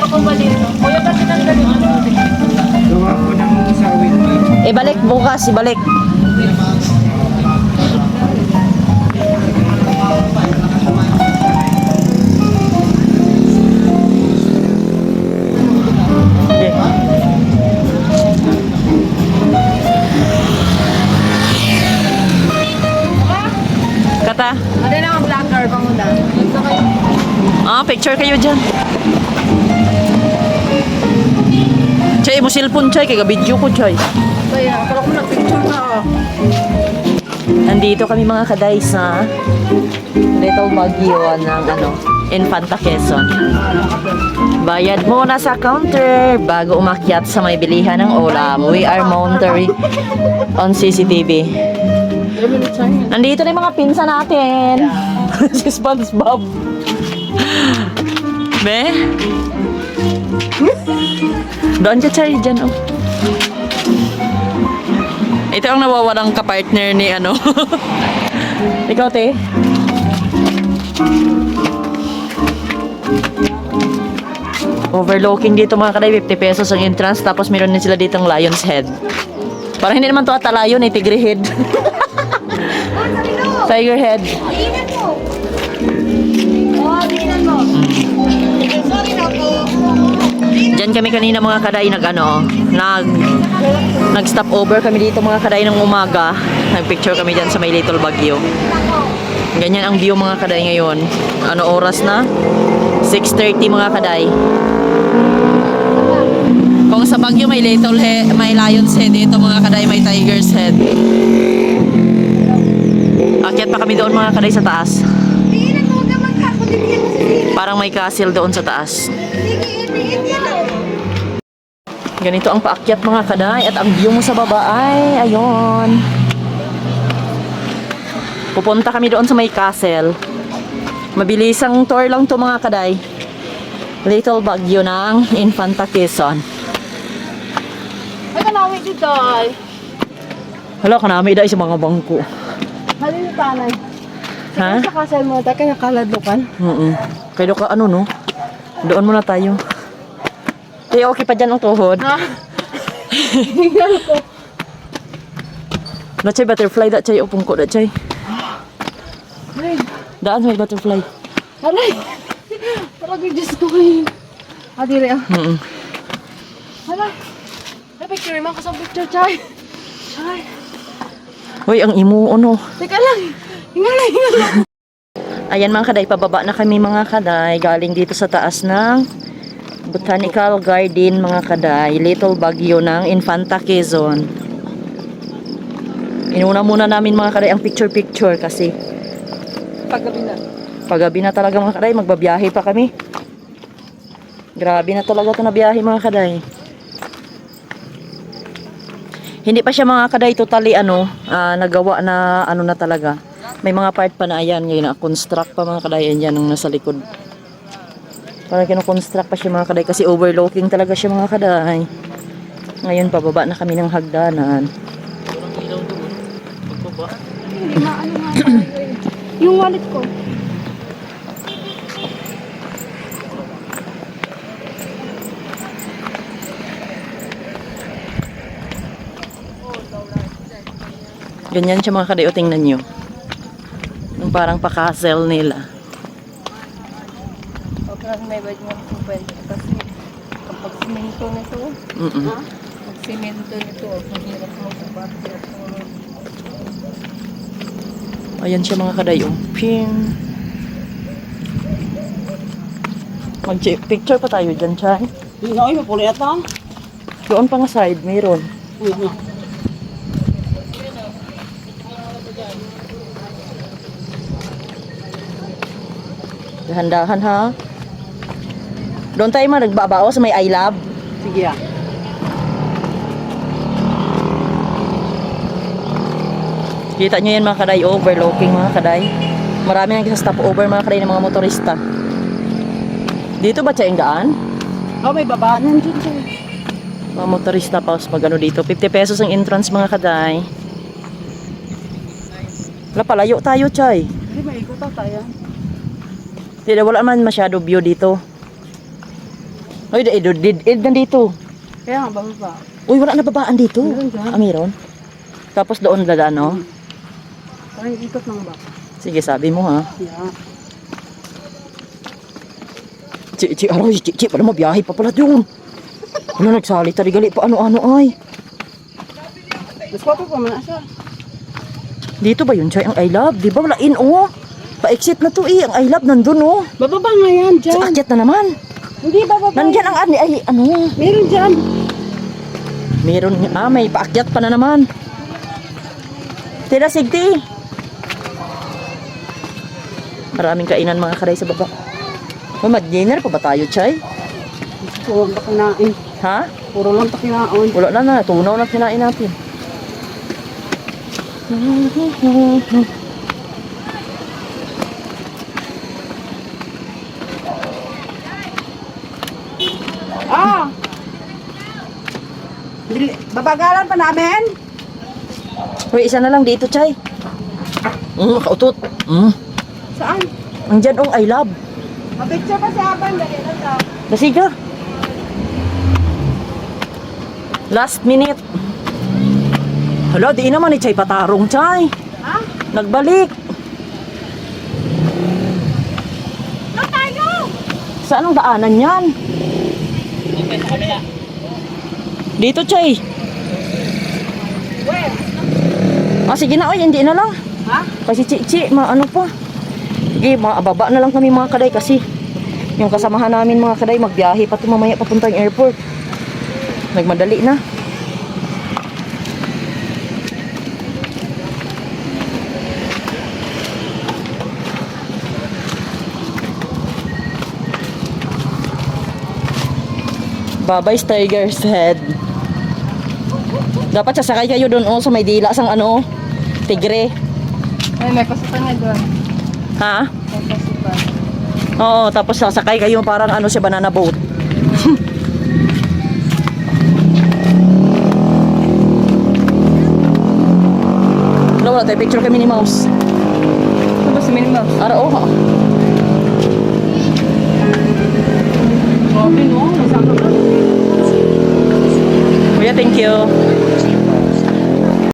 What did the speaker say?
po ba dito? Kuya, ba't tinanggal yung ano? Gawa ko ng sawit. Ibalik bukas, ibalik. Kata? Ano na ang vlogger pa muna? Picture kayo dyan. Chay, mo cellphone, Chay. Kaya video ko, Chay. Kaya, parang ko nag-picture na. Nandito kami mga kaday sa Little Baguio ng Infanta Quezon. Bayad muna sa counter bago umakyat sa may bilihan ng ulam. We are monitoring on CCTV. Nandito na yung mga pinsa natin. Si SpongeBob. Be? Doon ka, Chay, dyan, oh. Ito ang nawawalang kapartner ni Ikaw, te? Overlooking dito mga kaday, 50 pesos ang entrance. Tapos meron din sila ditong lion's head. Parang hindi naman to ata lion, tigre head. Tiger head. Tingnan mo. Oh, tingnan mo. Sorry na po. Diyan kami kanina mga kaday nag-stop over kami dito mga kaday ng umaga. Nag-picture kami diyan sa may Little Baguio. Ganyan ang view mga kaday ngayon. Ano oras na? 6:30 mga kaday. Kung sa Baguio may may lion's head, dito mga kaday may tiger's head. Akyat pa kami doon mga kaday sa taas. Tingnan mo, huwag ka magkakulitin mo si Siri. Parang may castle doon sa taas. Sige, itiin yan. Ganito ang paakyat mga kaday at ang view mo sa baba ay ayun. Pupunta kami doon sa may castle. Mabilisang tour lang to mga kaday. Little Baguio ng Infanta Quezon. Ay, kanawi dito ay. Hala, kanami dahil sa mga bangko. Halin yung tanay. Ha? Sa kasal mo, tayo nakaladlukan. Kaya ka no? Doon muna tayo. Eh, okay pa dyan ang tuhod. Ha? Tingnan ko. Na chay butterfly, da chay upong ko, da chay. Ay, Daan sa may butterfly. alay. Parang yung Diyos ko kayo. Adire ah. Alay. Ay, picture man ko sa picture, Chay. Chay. Hoy, ang imo, Teka lang. Hingalay. Ayan mga kaday, pababa na kami mga kaday. Galing dito sa taas ng Botanical Garden mga kaday. Little Baguio ng Infanta Quezon. Inuna muna namin mga kaday ang picture-picture kasi Paggabi na. paggabi na talaga mga kaday, magbabiyahe pa kami. Grabe na talaga ito na biyahe mga kaday. Hindi pa siya mga kaday totally nagawa na na talaga. May mga part pa na ayan, ngayon na-construct pa mga kaday, yan ang nasa likod. Parang kinu-construct pa siya mga kaday kasi overlooking talaga siya mga kaday. Ngayon pababa na kami ng hagdanan. Hindi maano nga yung wallet ko. Ganyan siya mga kaday, o tingnan nyo. Yung parang pa-castle nila. Sobrang may bad mo po pwede. Kasi kapag simento nito, pag simento nito, mahirap mo sa bata. Ayan siya mga kaday, oh. Ping. Mag-picture pa tayo dyan, Chay. Hindi na, mapuli ata. Doon pa nga side, mayroon. Dahan-dahan ha. Doon tayo nagbabao sa may I love. Sige ah. Kita nyo yan mga kaday, overlooking mga kaday. Marami nang stop over mga kaday ng mga motorista. Dito ba siya yung daan? Oh, may babaan nandiyan siya. Mga motorista pa pag dito. 50 pesos ang entrance mga kaday. Wala, palayo tayo, Chay. Hindi, may ikot tayo. Wala man masyado view dito. Ay, did nandito. Kaya nga, bababa. Uy, wala na babaan dito. Meron dyan. Ah, meron? Tapos doon dadaan, no? Parang ikot lang ba? Sige, sabi mo ha. Yeah. Chi, aray, chi, pala mo, biyahe pa pala yun. Ano, nagsalita, gali pa ano-ano ay. Mas papi pa man siya. Dito ba yun, Chay, ang I love? Di ba wala in, oh? Pa-exit na to ang I love nandun, oh. Bababa nga yan, Sa dyan. akyat na naman. Hindi, bababa. Nandyan ang ani, ay, ano? Meron dyan. Meron, may paakyat pa na naman. Tira, sigti. Maraming kainan mga karay sa baba. Mag-dinner pa ba tayo, Chay? Puro lang kinain. Ha? Puro lang kinaon. Wala na, tunaw na kinain natin. Ah! Babagalan pa namin? Uy, isa na lang dito, Chay. Kautot. Saan? Andyan, I love. Mapicture pa si Aban. Dali na siya. Nasiga. Last minute. Hala, di naman ni Chay patarong, Chay. Ha? Nagbalik. No tayo! Saan ang daanan yan? Dito, Chay. Where? Ah, sige na, oy, hindi na lang. Ha? Kasi Chi, ano pa. Sige, baba na lang kami mga kaday kasi yung kasamahan namin mga kaday magbiyahe pati mamaya papuntang airport. Nagmadali na. Babay's Tiger's Head. Dapat sasakay kayo doon sa may dila sang ano, tigre. Ay, may pasukan na doon. Ha? May pasukan. Oo, tapos sasakay kayo parang ano sa banana boat. Wala tayo picture kami ni Mouse. Ano ba si Minnie Mouse? Ara, oh. Grabe no, may sangka ka. Kuya, thank you.